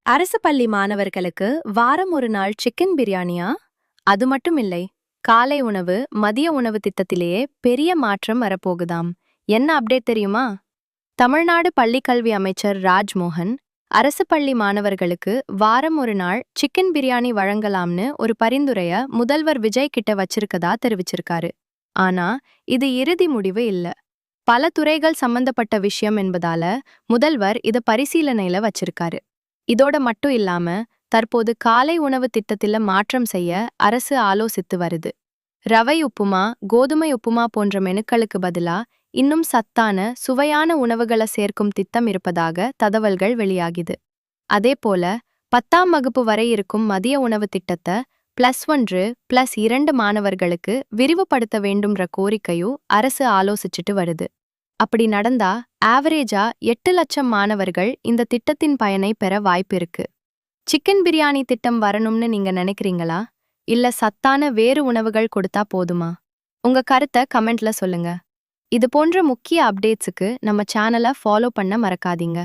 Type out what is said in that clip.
அரசு பள்ளி மாணவர்களுக்கு வாரம் ஒரு நாள் சிக்கன் பிரியாணியா? அது மட்டும் இல்லை, காலை உணவு மதிய உணவு திட்டத்திலேயே பெரிய மாற்றம் வரப்போகுதாம். என்ன அப்டேட் தெரியுமா? தமிழ்நாடு பள்ளிக்கல்வி அமைச்சர் ராஜ்மோகன் அரசு பள்ளி மாணவர்களுக்கு வாரம் ஒரு நாள் சிக்கன் பிரியாணி வழங்கலாம்னு ஒரு பரிந்துரைய முதல்வர் விஜய் கிட்ட வச்சிருக்கதா தெரிவிச்சிருக்காரு. ஆனா இது இறுதி முடிவு இல்ல. பல துறைகள் சம்பந்தப்பட்ட விஷயம் என்பதால முதல்வர் இத பரிசீலனையில வச்சிருக்காரு. இதோட மட்டும் இல்லாம தற்போது காலை உணவு திட்டத்தில மாற்றம் செய்ய அரசு ஆலோசித்து வருது. ரவை உப்புமா, கோதுமை உப்புமா போன்ற மெனுக்களுக்கு பதிலா இன்னும் சத்தான, சுவையான உணவுகளை சேர்க்கும் திட்டம் இருப்பதாக தகவல்கள் வெளியாகிது. அதேபோல 10ஆம் வகுப்பு வரை இருக்கும் மதிய உணவு திட்டத்தை +1, +2 மாணவர்களுக்கு விரிவுபடுத்த வேண்டும்ன்ற கோரிக்கையும் அரசு ஆலோசிச்சுட்டு வருது. அப்படி நடந்தா ஆவரேஜா 8 லட்சம் மாணவர்கள் இந்த திட்டத்தின் பயனை பெற வாய்ப்பிருக்கு. சிக்கன் பிரியாணி திட்டம் வரணும்னு நீங்க நினைக்கிறீங்களா? இல்ல சத்தான வேறு உணவுகள் கொடுத்தா போதுமா? உங்க கருத்தை கமெண்ட்ல சொல்லுங்க. இது போன்ற முக்கிய அப்டேட்ஸுக்கு நம்ம சேனலை ஃபாலோ பண்ண மறக்காதீங்க.